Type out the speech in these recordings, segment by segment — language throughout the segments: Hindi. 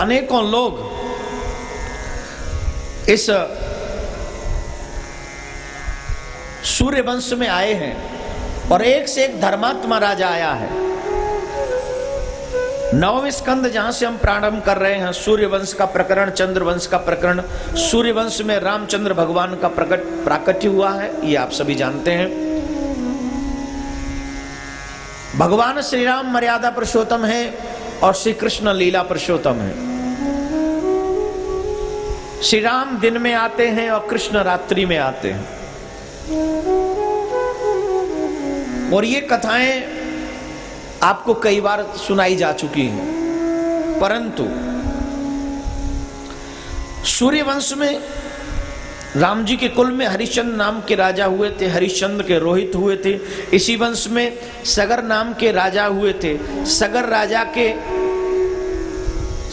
अनेकों लोग इस सूर्य वंश में आए हैं और एक से एक धर्मात्मा राजा आया है। नवम स्कंद जहां से हम प्रारंभ कर रहे हैं, सूर्य वंश का प्रकरण, चंद्र वंश का प्रकरण। सूर्य वंश में रामचंद्र भगवान का प्राकट्य हुआ है, ये आप सभी जानते हैं। भगवान श्री राम मर्यादा पुरुषोत्तम है और श्री कृष्ण लीला पुरुषोत्तम है। श्री राम दिन में आते हैं और कृष्ण रात्रि में आते हैं। और ये कथाएं आपको कई बार सुनाई जा चुकी हैं, परंतु सूर्य वंश में राम जी के कुल में हरिश्चंद्र नाम के राजा हुए थे, हरिश्चंद्र के रोहित हुए थे। इसी वंश में सगर नाम के राजा हुए थे। सगर राजा के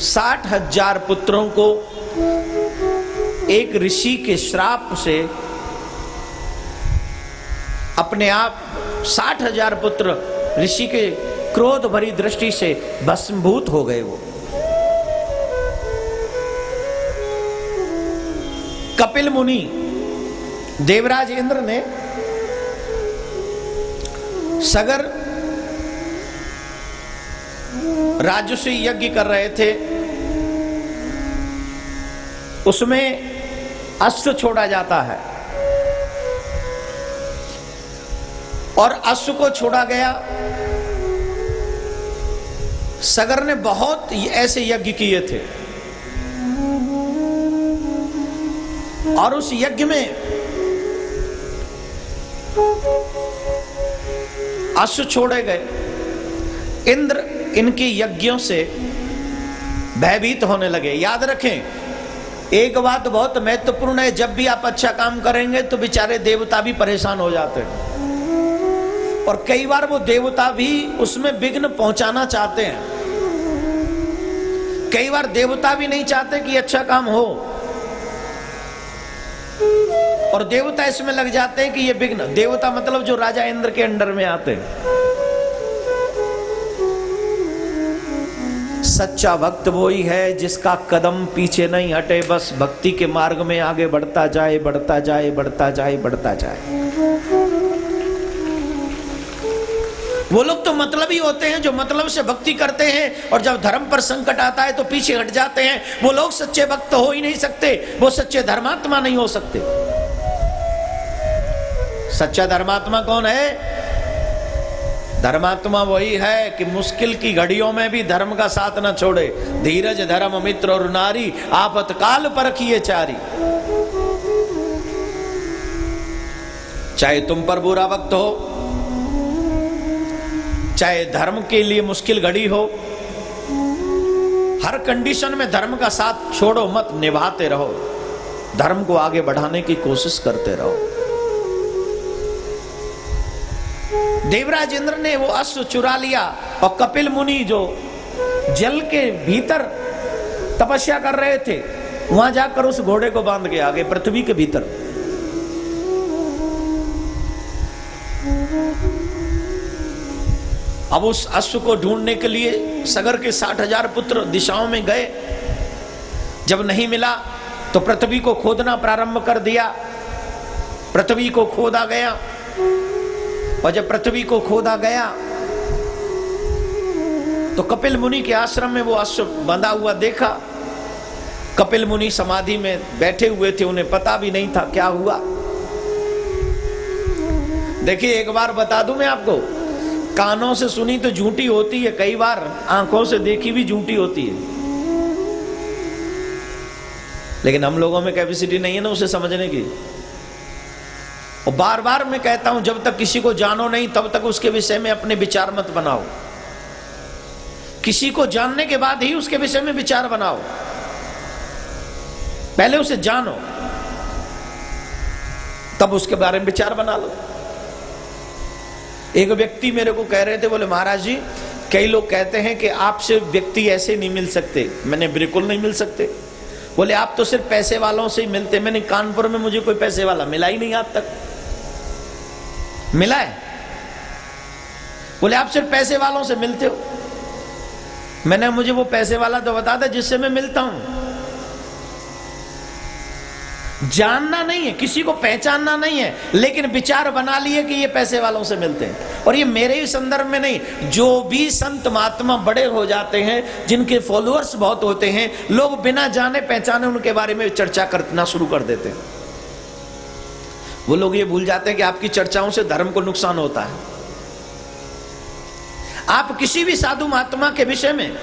60,000 पुत्रों को एक ऋषि के श्राप से अपने आप 60,000 पुत्र ऋषि के क्रोध भरी दृष्टि से भस्मभूत हो गए। वो कपिल मुनि देवराज इंद्र ने सगर राजसूय यज्ञ कर रहे थे, उसमें अश्व छोड़ा जाता है और अश्व को छोड़ा गया। सगर ने बहुत ऐसे यज्ञ किए थे और उस यज्ञ में अश्व छोड़े गए। इंद्र इनके यज्ञों से भयभीत होने लगे। याद रखें, एक बात बहुत महत्वपूर्ण है, जब भी आप अच्छा काम करेंगे तो बेचारे देवता भी परेशान हो जाते हैं और कई बार वो देवता भी उसमें विघ्न पहुंचाना चाहते हैं। कई बार देवता भी नहीं चाहते कि अच्छा काम हो और देवता इसमें लग जाते हैं कि ये विघ्न। देवता मतलब जो राजा इंद्र के अंडर में आते हैं। सच्चा भक्त वही है जिसका कदम पीछे नहीं हटे, बस भक्ति के मार्ग में आगे बढ़ता जाए, बढ़ता जाए, बढ़ता जाए, बढ़ता जाए। वो लोग तो मतलब ही होते हैं जो मतलब से भक्ति करते हैं और जब धर्म पर संकट आता है तो पीछे हट जाते हैं। वो लोग सच्चे भक्त हो ही नहीं सकते, वो सच्चे धर्मात्मा नहीं हो सकते। सच्चा धर्मात्मा कौन है? धर्मात्मा वही है कि मुश्किल की घड़ियों में भी धर्म का साथ न छोड़े। धीरज धर्म मित्र और नारी, आफतकाल परखिए चारी। चाहे तुम पर बुरा वक्त हो, चाहे धर्म के लिए मुश्किल घड़ी हो, हर कंडीशन में धर्म का साथ छोड़ो मत, निभाते रहो। धर्म को आगे बढ़ाने की कोशिश करते रहो। देवराज इंद्र ने वो अश्व चुरा लिया और कपिल मुनि जो जल के भीतर तपस्या कर रहे थे, वहां जाकर उस घोड़े को बांध के आगे पृथ्वी के भीतर। अब उस अश्व को ढूंढने के लिए सगर के 60,000 पुत्र दिशाओं में गए। जब नहीं मिला तो पृथ्वी को खोदना प्रारंभ कर दिया। पृथ्वी को खोदा गया और जब पृथ्वी को खोदा गया तो कपिल मुनि के आश्रम में वो अश्व बंधा हुआ देखा। कपिल मुनि समाधि में बैठे हुए थे, उन्हें पता भी नहीं था क्या हुआ। देखिए, एक बार बता दूं मैं आपको, कानों से सुनी तो झूठी होती है, कई बार आंखों से देखी भी झूठी होती है। लेकिन हम लोगों में कैपेसिटी नहीं है ना उसे समझने की। और बार बार मैं कहता हूं, जब तक किसी को जानो नहीं तब तक उसके विषय में अपने विचार मत बनाओ। किसी को जानने के बाद ही उसके विषय में विचार बनाओ। पहले उसे जानो, तब उसके बारे में विचार बना लो। एक व्यक्ति मेरे को कह रहे थे, बोले महाराज जी, कई लोग कहते हैं कि आपसे व्यक्ति ऐसे नहीं मिल सकते। मैंने बिल्कुल नहीं मिल सकते। बोले आप तो सिर्फ पैसे वालों से ही मिलते। मैंने कानपुर में मुझे कोई पैसे वाला मिला ही नहीं आज तक। मिला है? बोले आप सिर्फ पैसे वालों से मिलते हो। मैंने मुझे वो पैसे वाला तो बता दे जिससे मैं मिलता हूं। जानना नहीं है, किसी को पहचानना नहीं है, लेकिन विचार बना लिए कि ये पैसे वालों से मिलते हैं। और ये मेरे ही संदर्भ में नहीं, जो भी संत महात्मा बड़े हो जाते हैं, जिनके फॉलोअर्स बहुत होते हैं, लोग बिना जाने पहचाने उनके बारे में चर्चा करना शुरू कर देते हैं। वो लोग ये भूल जाते हैं कि आपकी चर्चाओं से धर्म को नुकसान होता है। आप किसी भी साधु महात्मा के विषय में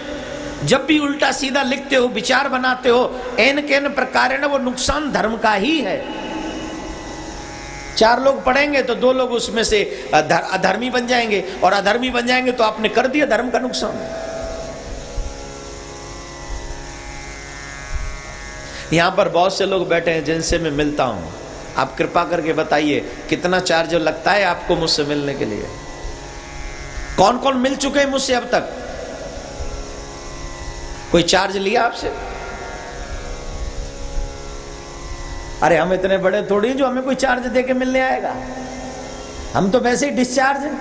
जब भी उल्टा सीधा लिखते हो, विचार बनाते हो, एन केन प्रकार न वो नुकसान धर्म का ही है। 4 लोग पढ़ेंगे तो 2 लोग उसमें से अधर्मी बन जाएंगे, और अधर्मी बन जाएंगे तो आपने कर दिया धर्म का नुकसान। यहां पर बहुत से लोग बैठे हैं जिनसे मैं मिलता हूं। आप कृपा करके बताइए कितना चार्ज लगता है आपको मुझसे मिलने के लिए? कौन कौन मिल चुके हैं मुझसे अब तक? कोई चार्ज लिया आपसे? अरे हम इतने बड़े थोड़ी जो हमें कोई चार्ज देके मिलने आएगा। हम तो वैसे ही डिस्चार्ज हैं।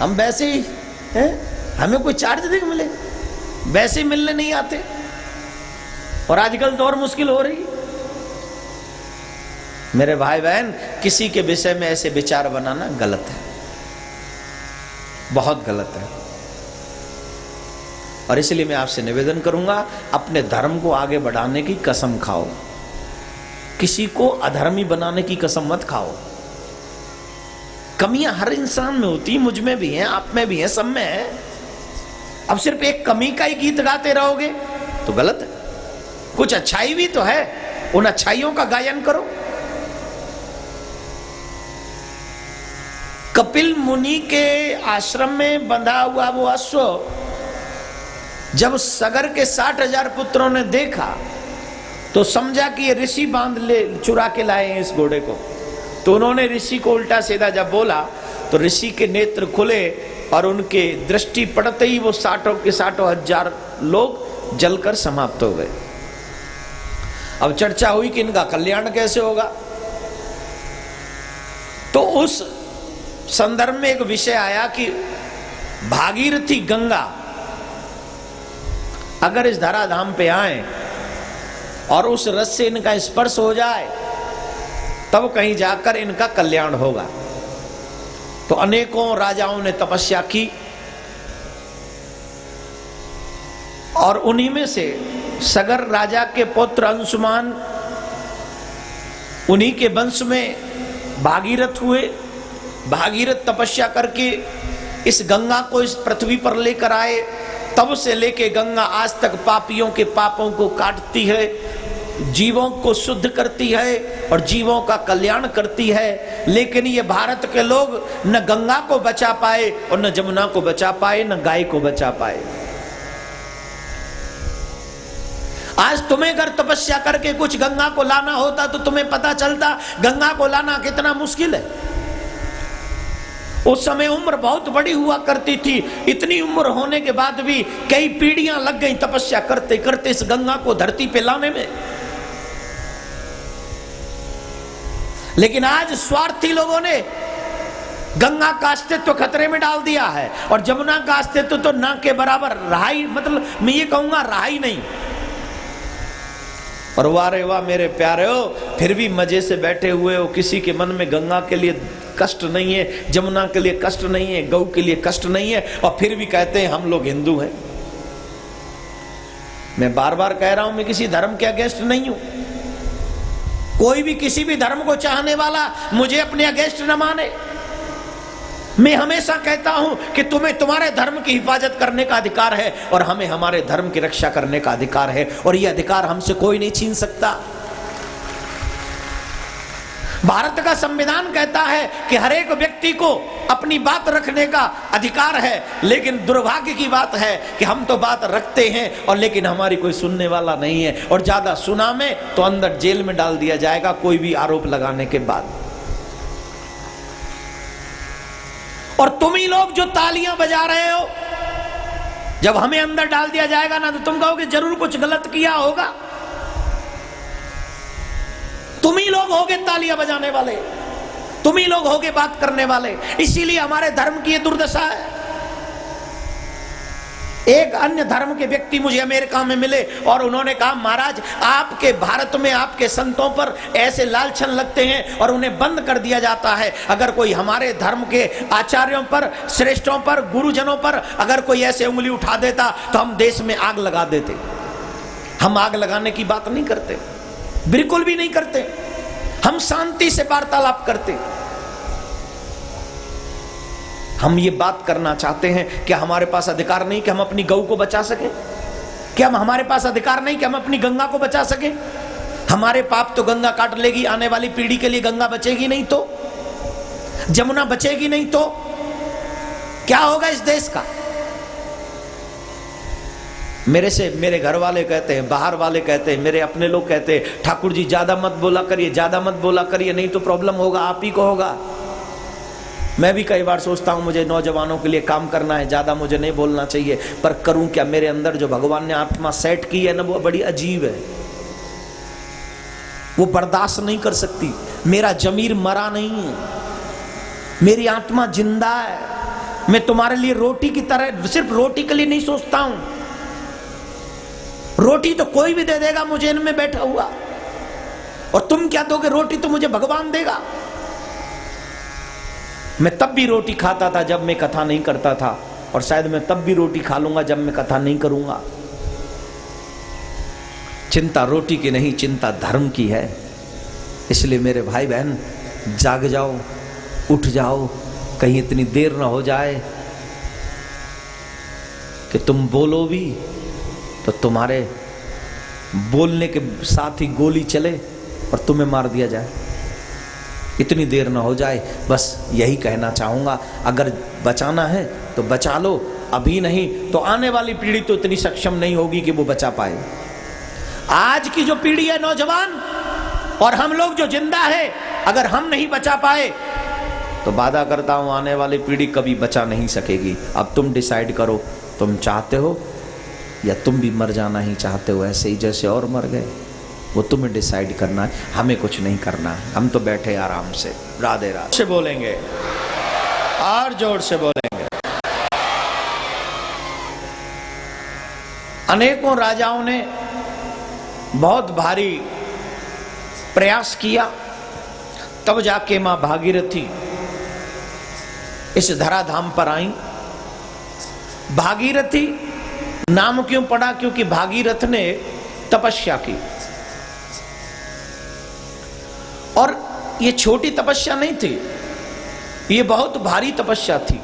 हम वैसे ही हैं, हमें कोई चार्ज देके मिले, वैसे ही मिलने नहीं आते। और आजकल तो और मुश्किल हो रही। मेरे भाई बहन, किसी के विषय में ऐसे विचार बनाना गलत है, बहुत गलत है। और इसलिए मैं आपसे निवेदन करूंगा, अपने धर्म को आगे बढ़ाने की कसम खाओ, किसी को अधर्मी बनाने की कसम मत खाओ। कमियां हर इंसान में होती, मुझ में भी हैं, आप में भी हैं, सब में है। अब सिर्फ एक कमी का ही गीत गाते रहोगे तो गलत है। कुछ अच्छाई भी तो है, उन अच्छाइयों का गायन करो। कपिल मुनि के आश्रम में बंधा हुआ वो अश्व जब सगर के 60,000 पुत्रों ने देखा तो समझा कि ये ऋषि बांध ले चुरा के लाए हैं इस घोड़े को। तो उन्होंने ऋषि को उल्टा सीधा जब बोला तो ऋषि के नेत्र खुले और उनके दृष्टि पड़ते ही वो 60 के 60,000 लोग जलकर समाप्त हो गए। अब चर्चा हुई कि इनका कल्याण कैसे होगा। तो उस संदर्भ में एक विषय आया कि भागीरथी गंगा अगर इस धराधाम पे आए और उस रस से इनका स्पर्श हो जाए तब कहीं जाकर इनका कल्याण होगा। तो अनेकों राजाओं ने तपस्या की और उन्हीं में से सगर राजा के पुत्र अंशुमान, उन्हीं के वंश में भागीरथ हुए। भागीरथ तपस्या करके इस गंगा को इस पृथ्वी पर लेकर आए। तब से लेके गंगा आज तक पापियों के पापों को काटती है, जीवों को शुद्ध करती है और जीवों का कल्याण करती है। लेकिन ये भारत के लोग न गंगा को बचा पाए और न जमुना को बचा पाए, न गाय को बचा पाए। आज तुम्हें अगर तपस्या करके कुछ गंगा को लाना होता तो तुम्हें पता चलता गंगा को लाना कितना मुश्किल है। उस समय उम्र बहुत बड़ी हुआ करती थी। इतनी उम्र होने के बाद भी कई पीढ़ियां लग गई तपस्या करते करते इस गंगा को धरती पे लाने में। लेकिन आज स्वार्थी लोगों ने गंगा का अस्तित्व खतरे में डाल दिया है और जमुना का अस्तित्व तो ना के बराबर रहा ही, मतलब मैं ये कहूंगा रहा ही नहीं। और वाह रे वाह मेरे प्यारे हो, फिर भी मजे से बैठे हुए हो। किसी के मन में गंगा के लिए कष्ट नहीं है, जमुना के लिए कष्ट नहीं है, गौ के लिए कष्ट नहीं है, और फिर भी कहते हैं हम लोग हिंदू हैं। मैं बार बार कह रहा हूं, मैं किसी धर्म के अगेंस्ट नहीं हूं। कोई भी किसी भी धर्म को चाहने वाला मुझे अपने अगेंस्ट न माने। मैं हमेशा कहता हूं कि तुम्हें तुम्हारे धर्म की हिफाजत करने का अधिकार है और हमें हमारे धर्म की रक्षा करने का अधिकार है, और यह अधिकार हमसे कोई नहीं छीन सकता। भारत का संविधान कहता है कि हर एक व्यक्ति को अपनी बात रखने का अधिकार है, लेकिन दुर्भाग्य की बात है कि हम तो बात रखते हैं और लेकिन हमारी कोई सुनने वाला नहीं है, और ज्यादा सुना में तो अंदर जेल में डाल दिया जाएगा कोई भी आरोप लगाने के बाद। और तुम ही लोग जो तालियां बजा रहे हो, जब हमें अंदर डाल दिया जाएगा ना तो तुम कहोगे जरूर कुछ गलत किया होगा। तुम ही लोग होगे तालियां बजाने वाले, तुम ही लोग होगे बात करने वाले, इसीलिए हमारे धर्म की ये दुर्दशा है। एक अन्य धर्म के व्यक्ति मुझे अमेरिका में मिले और उन्होंने कहा, महाराज आपके भारत में आपके संतों पर ऐसे लालछन लगते हैं और उन्हें बंद कर दिया जाता है। अगर कोई हमारे धर्म के आचार्यों पर, श्रेष्ठों पर, गुरुजनों पर अगर कोई ऐसे उंगली उठा देता तो हम देश में आग लगा देते। हम आग लगाने की बात नहीं करते, बिल्कुल भी नहीं करते। हम शांति से वार्तालाप करते। हम ये बात करना चाहते हैं कि हमारे पास अधिकार नहीं कि हम अपनी गौ को बचा सकें? क्या हमारे पास अधिकार नहीं कि हम अपनी गंगा को बचा सकें? हमारे पाप तो गंगा काट लेगी, आने वाली पीढ़ी के लिए गंगा बचेगी नहीं तो, जमुना बचेगी नहीं तो क्या होगा इस देश का? मेरे घर वाले कहते हैं, बाहर वाले कहते हैं, मेरे अपने लोग कहते हैं, ठाकुर जी ज्यादा मत बोला करिए, ज्यादा मत बोला करिए, नहीं तो प्रॉब्लम होगा, आप ही को होगा। मैं भी कई बार सोचता हूं मुझे नौजवानों के लिए काम करना है, ज्यादा मुझे नहीं बोलना चाहिए, पर करूं क्या? मेरे अंदर जो भगवान ने आत्मा सेट की है ना, वो बड़ी अजीब है, वो बर्दाश्त नहीं कर सकती। मेरा जमीर मरा नहीं है, मेरी आत्मा जिंदा है। मैं तुम्हारे लिए रोटी की तरह, सिर्फ रोटी के लिए नहीं सोचता हूं। रोटी तो कोई भी दे देगा मुझे इनमें बैठा हुआ, और तुम क्या दोगे? रोटी तो मुझे भगवान देगा। मैं तब भी रोटी खाता था जब मैं कथा नहीं करता था, और शायद मैं तब भी रोटी खा लूंगा जब मैं कथा नहीं करूंगा। चिंता रोटी की नहीं, चिंता धर्म की है। इसलिए मेरे भाई बहन, जाग जाओ, उठ जाओ, कहीं इतनी देर ना हो जाए कि तुम बोलो भी तो तुम्हारे बोलने के साथ ही गोली चले और तुम्हें मार दिया जाए। इतनी देर ना हो जाए, बस यही कहना चाहूँगा। अगर बचाना है तो बचा लो, अभी नहीं तो आने वाली पीढ़ी तो इतनी सक्षम नहीं होगी कि वो बचा पाए। आज की जो पीढ़ी है नौजवान और हम लोग जो जिंदा है, अगर हम नहीं बचा पाए तो वादा करता हूँ आने वाली पीढ़ी कभी बचा नहीं सकेगी। अब तुम डिसाइड करो, तुम चाहते हो या तुम भी मर जाना ही चाहते हो ऐसे ही जैसे और मर गए, वो तुम्हें डिसाइड करना है, हमें कुछ नहीं करना है। हम तो बैठे आराम से राधे राधे से बोलेंगे और जोर से बोलेंगे। अनेकों राजाओं ने बहुत भारी प्रयास किया, तब जाके मां भागीरथी इस धराधाम पर आई। भागीरथी नाम क्यों पड़ा? क्योंकि भागीरथ ने तपस्या की, और ये छोटी तपस्या नहीं थी, ये बहुत भारी तपस्या थी।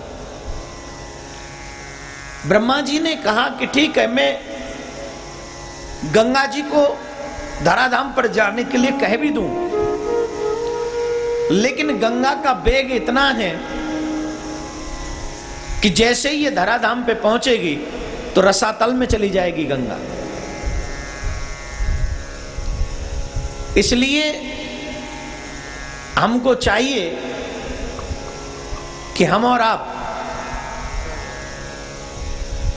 ब्रह्मा जी ने कहा कि ठीक है, मैं गंगा जी को धराधाम पर जाने के लिए कह भी दूं, लेकिन गंगा का वेग इतना है कि जैसे ही ये धराधाम पे पहुंचेगी तो रसातल में चली जाएगी गंगा। इसलिए हमको चाहिए कि हम और आप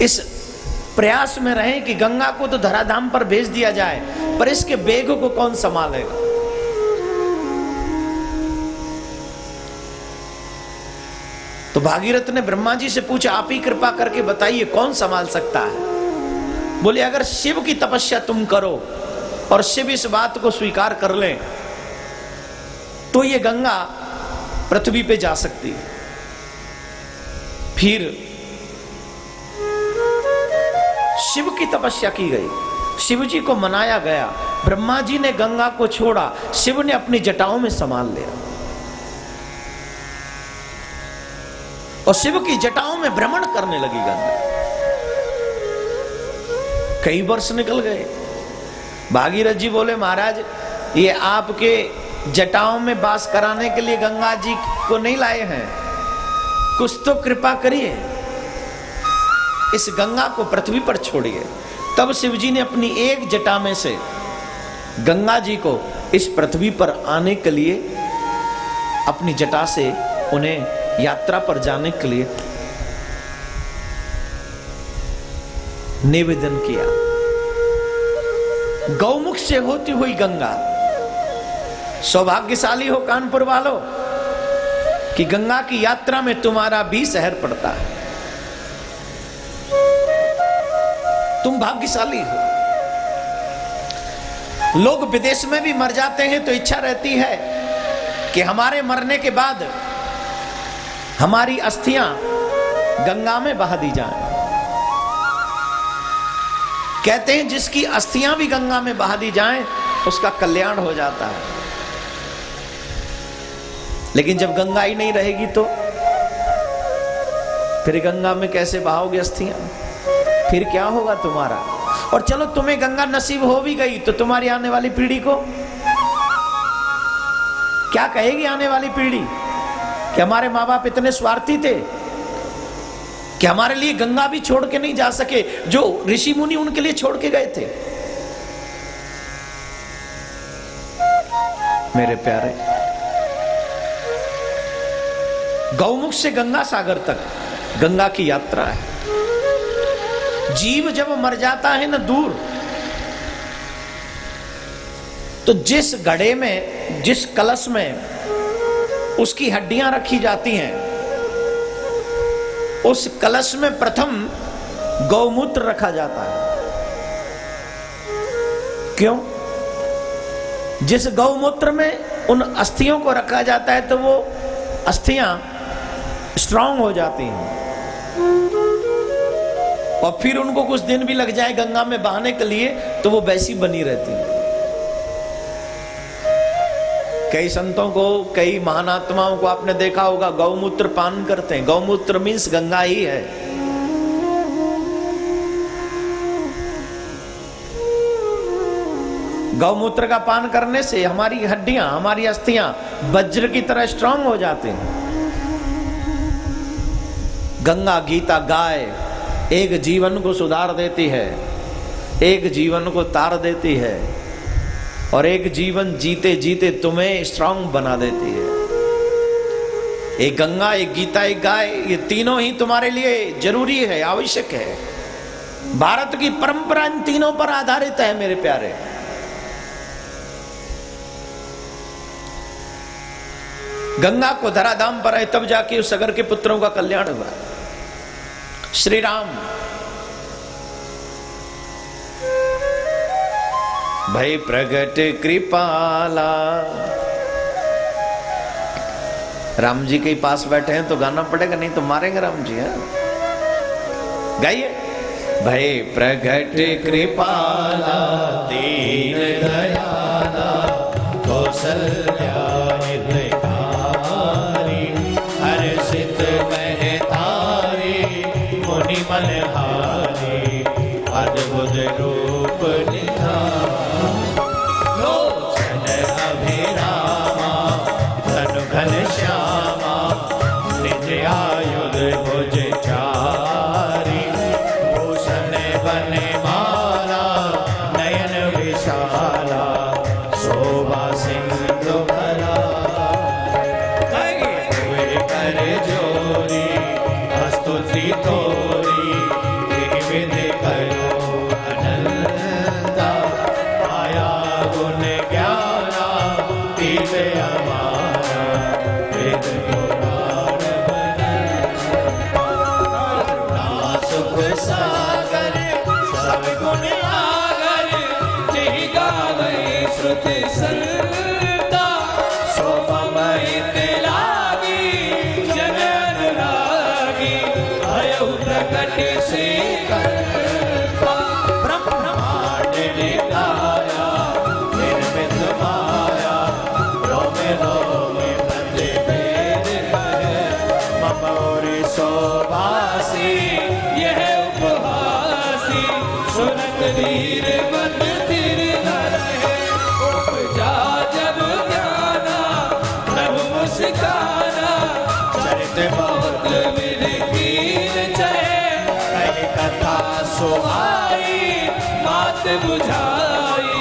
इस प्रयास में रहें कि गंगा को तो धराधाम पर भेज दिया जाए, पर इसके वेग को कौन संभालेगा? तो भागीरथ ने ब्रह्मा जी से पूछा, आप ही कृपा करके बताइए कौन संभाल सकता है? बोले, अगर शिव की तपस्या तुम करो और शिव इस बात को स्वीकार कर लें तो ये गंगा पृथ्वी पे जा सकती है। फिर शिव की तपस्या की गई, शिव जी को मनाया गया, ब्रह्मा जी ने गंगा को छोड़ा, शिव ने अपनी जटाओं में संभाल लिया और शिव की जटाओं में भ्रमण करने लगी गंगा। कई वर्ष निकल गए। भागीरथ जी बोले, महाराज ये आपके जटाओं में वास कराने के लिए गंगा जी को नहीं लाए हैं, कुछ तो कृपा करिए, इस गंगा को पृथ्वी पर छोड़िए। तब शिव जी ने अपनी एक जटा में से गंगा जी को इस पृथ्वी पर आने के लिए अपनी जटा से उन्हें यात्रा पर जाने के लिए निवेदन किया। गौमुख से होती हुई गंगा, सौभाग्यशाली हो कानपुर वालों, कि गंगा की यात्रा में तुम्हारा भी शहर पड़ता है। तुम भाग्यशाली हो। लोग विदेश में भी मर जाते हैं तो इच्छा रहती है कि हमारे मरने के बाद हमारी अस्थियां गंगा में बहा दी जाएं। कहते हैं जिसकी अस्थियां भी गंगा में बहा दी जाएं उसका कल्याण हो जाता है। लेकिन जब गंगा ही नहीं रहेगी तो फिर गंगा में कैसे बहाओगे अस्थियां? फिर क्या होगा तुम्हारा? और चलो तुम्हें गंगा नसीब हो भी गई तो तुम्हारी आने वाली पीढ़ी को क्या कहेगी? आने वाली पीढ़ी कि हमारे माँ बाप इतने स्वार्थी थे कि हमारे लिए गंगा भी छोड़ के नहीं जा सके, जो ऋषि मुनि उनके लिए छोड़ के गए थे। मेरे प्यारे, गौमुख से गंगा सागर तक गंगा की यात्रा है। जीव जब मर जाता है ना दूर, तो जिस घड़े में, जिस कलश में उसकी हड्डियां रखी जाती हैं, उस कलश में प्रथम गौमूत्र रखा जाता है। क्यों? जिस गौमूत्र में उन अस्थियों को रखा जाता है तो वो अस्थियां स्ट्रांग हो जाती हैं और फिर उनको कुछ दिन भी लग जाए गंगा में बहाने के लिए तो वो वैसी बनी रहती है। कई संतों को, कई महानात्माओं को आपने देखा होगा गौमूत्र पान करते हैं। गौमूत्र मीन्स गंगा ही है। गौमूत्र का पान करने से हमारी हड्डियां, हमारी अस्थियां वज्र की तरह स्ट्रांग हो जाते हैं। गंगा गीता गाय एक जीवन को सुधार देती है, एक जीवन को तार देती है और एक जीवन जीते जीते तुम्हें स्ट्रांग बना देती है। एक गंगा, एक गीता, एक गाय, ये तीनों ही तुम्हारे लिए जरूरी है, आवश्यक है। भारत की परंपरा इन तीनों पर आधारित है मेरे प्यारे। गंगा को धराधाम पर है तब जाके उस सगर के पुत्रों का कल्याण हुआ। श्री राम भय प्रगट कृपाला। राम जी के पास बैठे हैं तो गाना पड़ेगा, नहीं तो मारेंगे राम जी। है गाइए। भय प्रगट कृपाला दीन दयाला कौशल्या हितकारी हर्षित महतारी मुनि मनहारी अद्भुत रूप श्यामा निज आयुध भुज चारी भूषण बने माला नयन विशाला शोभा सिंधु भरा कर जोरी स्तुति तोरी विधि करो अनंता आया गुण ज्ञाना तीर्थ सागर सब गुण आगर जहि गावै श्रुति संता शोभामयित लागी जन अनुरागी भयउ प्रकट श्री कर्ता ब्रह्मांड निकाया निर्मित माया रोमे रोमे प्रतिभेद कहे मम और शोभासी यह उपहासी सुनत वीर मत तिर रहे उपजा जब ज्ञाना प्रभु मुस्काना चरित बहुत विरकीर चहे कही कथा सुहाई बात बुझाई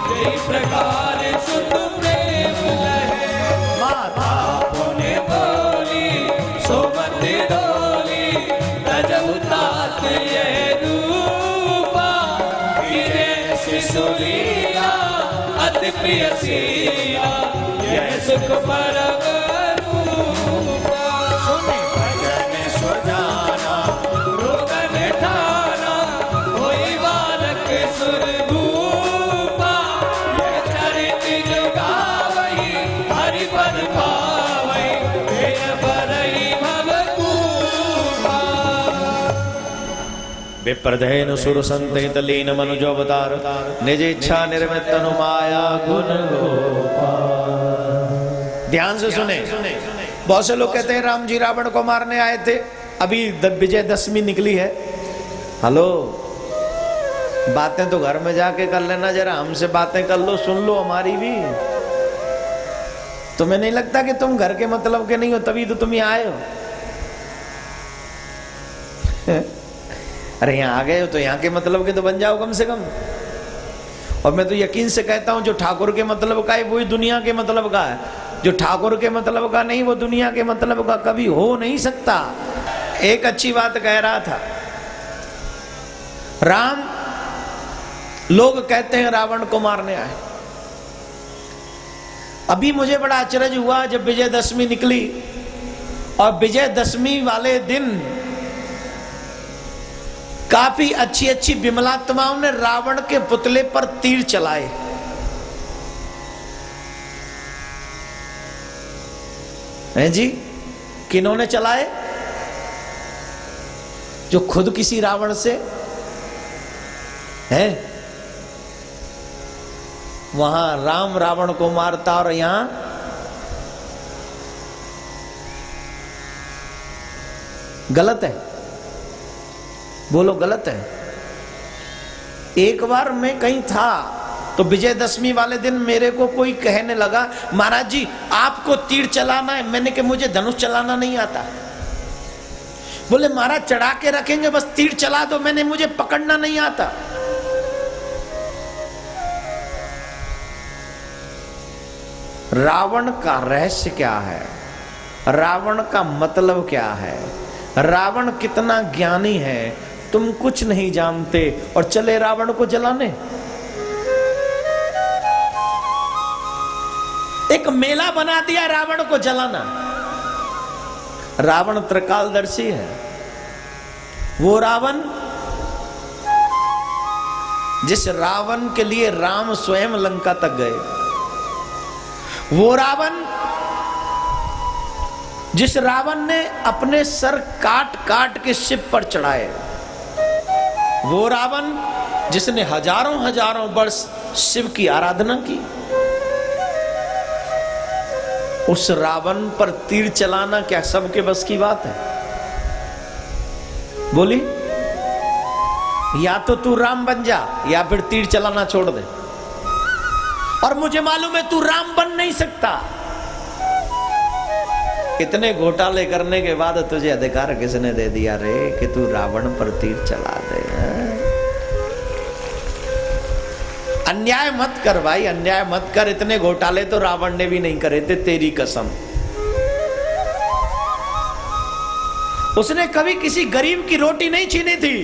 कई प्रकार सुत प्रेम लहे माता पुण्य बोली सोमत डोली रजउतात यह रूपा गिरे शिशुलिया अति प्रिय सिया यह सुख परम रूपा। विप्रधेन सुर संत लीन मनुजो अवतार निज इच्छा निर्मित तनु माया गुण गोपाल। ध्यान से सुने। बहुत से लोग कहते हैं राम जी रावण को मारने आए थे, अभी विजयदशमी निकली है। हेलो, बातें तो घर में जाके कर लेना, जरा हमसे बातें कर लो, सुन लो हमारी भी। तुम्हें नहीं लगता कि तुम घर के मतलब के नहीं हो, तभी तो तुम यहाँ आए हो। अरे यहाँ आ गए हो तो यहाँ के मतलब के तो बन जाओ कम से कम। और मैं तो यकीन से कहता हूं जो ठाकुर के मतलब का है वही दुनिया के मतलब का है, जो ठाकुर के मतलब का नहीं वो दुनिया के मतलब का कभी हो नहीं सकता। एक अच्छी बात कह रहा था, राम लोग कहते हैं रावण को मारने आए। अभी मुझे बड़ा आश्चर्य हुआ जब विजयदशमी निकली और विजयदशमी वाले दिन काफी अच्छी अच्छी विमलात्माओं ने रावण के पुतले पर तीर चलाए। हैं जी, किन्होंने चलाए? जो खुद किसी रावण से है, वहां राम रावण को मारता और यहां गलत है। बोलो गलत है। एक बार मैं कहीं था तो विजयदशमी वाले दिन मेरे को कोई कहने लगा, महाराज जी आपको तीर चलाना है। मैंने कहा मुझे धनुष चलाना नहीं आता। बोले महाराज चढ़ा के रखेंगे, बस तीर चला दो। मैंने मुझे पकड़ना नहीं आता। रावण का रहस्य क्या है? रावण का मतलब क्या है? रावण कितना ज्ञानी है तुम कुछ नहीं जानते और चले रावण को जलाने। एक मेला बना दिया रावण को जलाना। रावण त्रिकालदर्शी है। वो रावण जिस रावण के लिए राम स्वयं लंका तक गए, वो रावण जिस रावण ने अपने सर काट काट के शिव पर चढ़ाए, वो रावण जिसने हजारों हजारों वर्ष शिव की आराधना की, उस रावण पर तीर चलाना क्या सबके बस की बात है? बोली, या तो तू राम बन जा या फिर तीर चलाना छोड़ दे। और मुझे मालूम है तू राम बन नहीं सकता। इतने घोटाले करने के बाद तुझे अधिकार किसने दे दिया रे कि तू रावण पर तीर चला दे? अन्याय मत कर भाई, अन्याय मत कर। इतने घोटाले तो रावण ने भी नहीं करे थे, तेरी कसम। उसने कभी किसी गरीब की रोटी नहीं छीनी थी।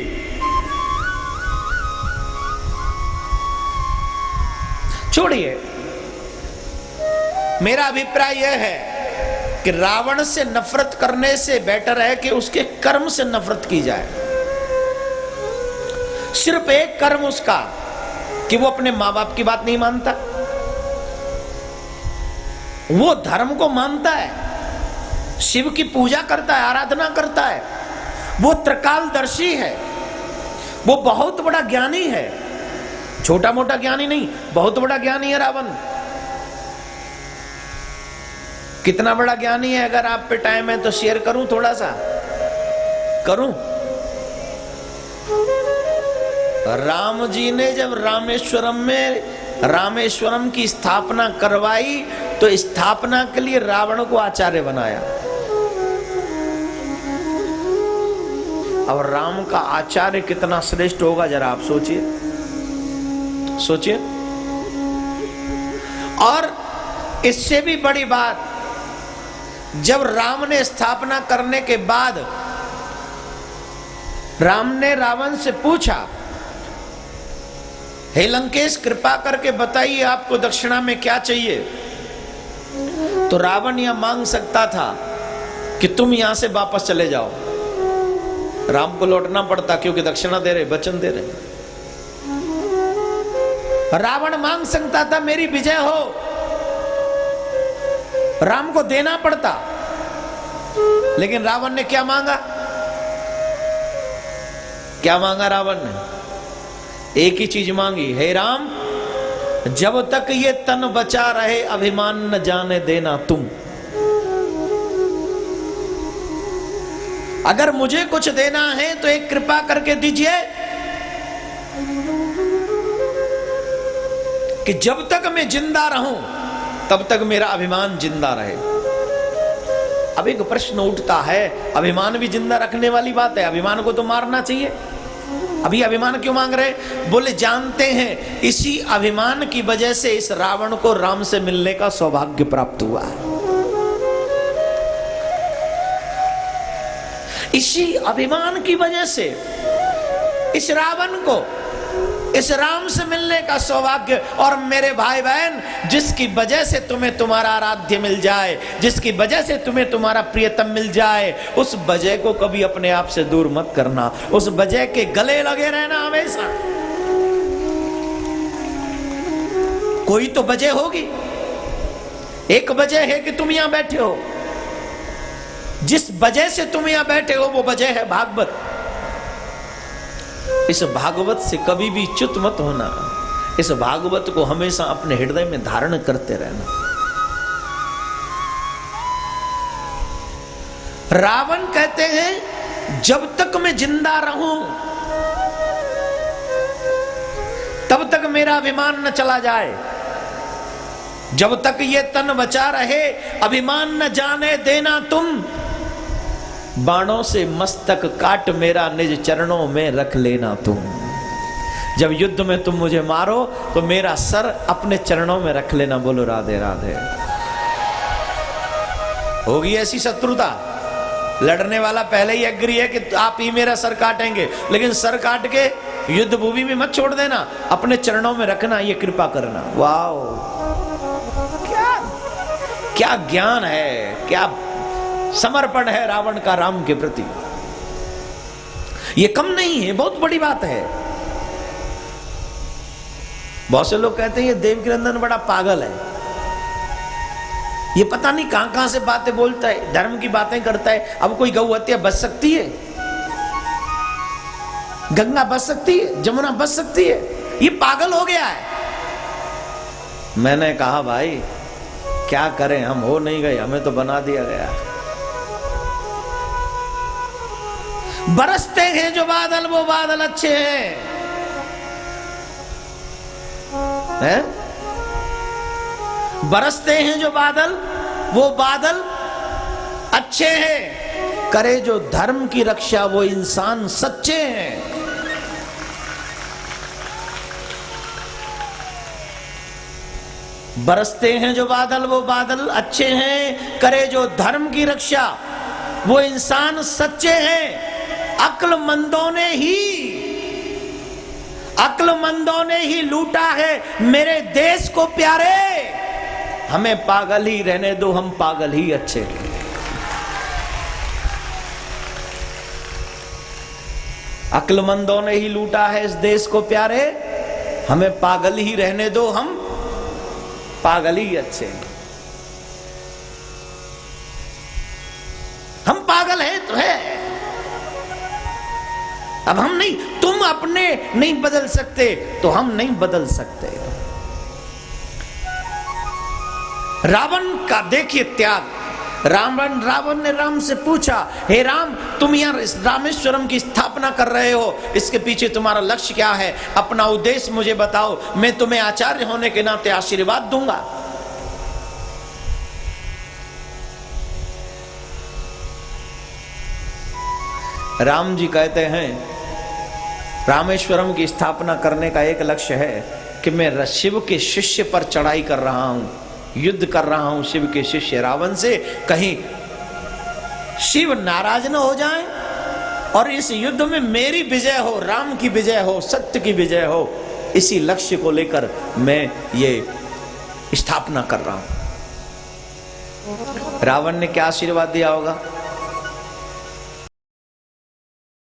छोड़िए, मेरा अभिप्राय यह है कि रावण से नफरत करने से बेटर है कि उसके कर्म से नफरत की जाए। सिर्फ एक कर्म उसका कि वो अपने मां बाप की बात नहीं मानता। वो धर्म को मानता है, शिव की पूजा करता है, आराधना करता है। वो त्रिकालदर्शी है, वो बहुत बड़ा ज्ञानी है। छोटा मोटा ज्ञानी नहीं, बहुत बड़ा ज्ञानी है रावण। कितना बड़ा ज्ञानी है? अगर आप पे टाइम है तो शेयर करूं, थोड़ा सा करूं। राम जी ने जब रामेश्वरम की स्थापना करवाई तो स्थापना के लिए रावण को आचार्य बनाया। अब राम का आचार्य कितना श्रेष्ठ होगा जरा आप सोचिए, सोचिए। और इससे भी बड़ी बात, जब राम ने स्थापना करने के बाद राम ने रावण से पूछा, हे लंकेश कृपा करके बताइए आपको दक्षिणा में क्या चाहिए? तो रावण यह मांग सकता था कि तुम यहां से वापस चले जाओ। राम को लौटना पड़ता क्योंकि दक्षिणा दे रहे, वचन दे रहे। रावण मांग सकता था मेरी विजय हो, राम को देना पड़ता। लेकिन रावण ने क्या मांगा? क्या मांगा रावण ने? एक ही चीज मांगी, हे राम जब तक ये तन बचा रहे अभिमान न जाने देना तुम। अगर मुझे कुछ देना है तो एक कृपा करके दीजिए कि जब तक मैं जिंदा रहूं तब तक मेरा अभिमान जिंदा रहे। अब एक प्रश्न उठता है, अभिमान भी जिंदा रखने वाली बात है, अभिमान को तो मारना चाहिए, अभी अभिमान क्यों मांग रहे? बोले जानते हैं इसी अभिमान की वजह से इस रावण को राम से मिलने का सौभाग्य प्राप्त हुआ है। इसी अभिमान की वजह से इस रावण को इस राम से मिलने का सौभाग्य। और मेरे भाई बहन, जिसकी वजह से तुम्हें तुम्हारा आराध्य मिल जाए, जिसकी वजह से तुम्हें तुम्हारा प्रियतम मिल जाए, उस वजह को कभी अपने आप से दूर मत करना, उस वजह के गले लगे रहना हमेशा। कोई तो वजह होगी, एक वजह है कि तुम यहां बैठे हो, जिस वजह से तुम यहां बैठे हो वो वजह है भागवत। इस भागवत से कभी भी च्युत मत होना, इस भागवत को हमेशा अपने हृदय में धारण करते रहना। रावण कहते हैं जब तक मैं जिंदा रहूं तब तक मेरा अभिमान न चला जाए, जब तक ये तन बचा रहे अभिमान न जाने देना तुम। बाणों से मस्तक काट मेरा निज चरणों में रख लेना तुम। जब युद्ध में तुम मुझे मारो तो मेरा सर अपने चरणों में रख लेना। बोलो राधे राधे। होगी ऐसी शत्रुता, लड़ने वाला पहले ही एग्री है कि आप ही मेरा सर काटेंगे, लेकिन सर काट के युद्ध भूमि में मत छोड़ देना, अपने चरणों में रखना, ये कृपा करना। वाओ, क्या ज्ञान है, क्या समर्पण है रावण का राम के प्रति। ये कम नहीं है, बहुत बड़ी बात है। बहुत से लोग कहते हैं ये देवकीनंदन बड़ा पागल है, ये पता नहीं कहां कहां से बातें बोलता है, धर्म की बातें करता है। अब कोई गौ हत्या बच सकती है? गंगा बच सकती है? जमुना बच सकती है? ये पागल हो गया है। मैंने कहा भाई क्या करें, हम हो नहीं गए, हमें तो बना दिया गया। बरसते हैं जो बादल वो बादल अच्छे हैं? बरसते हैं जो बादल वो बादल अच्छे हैं, करे जो धर्म की रक्षा वो इंसान सच्चे हैं। बरसते हैं जो बादल वो बादल अच्छे हैं, करे जो धर्म की रक्षा वो इंसान सच्चे हैं। अक्लमंदों ने ही लूटा है मेरे देश को प्यारे, हमें पागल ही रहने दो, हम पागल ही अच्छे हैं। अक्लमंदों ने ही लूटा है इस देश को प्यारे, हमें पागल ही रहने दो, हम पागल ही अच्छे हैं। हम पागल हैं तो है, अब हम नहीं, तुम अपने नहीं बदल सकते तो हम नहीं बदल सकते। रावण का देखिए त्याग। रावण ने राम से पूछा, हे राम तुम यहाँ रामेश्वरम की स्थापना कर रहे हो, इसके पीछे तुम्हारा लक्ष्य क्या है? अपना उद्देश्य मुझे बताओ, मैं तुम्हें आचार्य होने के नाते आशीर्वाद दूंगा। राम जी कहते हैं रामेश्वरम की स्थापना करने का एक लक्ष्य है कि मैं शिव के शिष्य पर चढ़ाई कर रहा हूं, युद्ध कर रहा हूं शिव के शिष्य रावण से, कहीं शिव नाराज न हो जाएं और इस युद्ध में मेरी विजय हो, राम की विजय हो, सत्य की विजय हो। इसी लक्ष्य को लेकर मैं ये स्थापना कर रहा हूं। रावण ने क्या आशीर्वाद दिया होगा?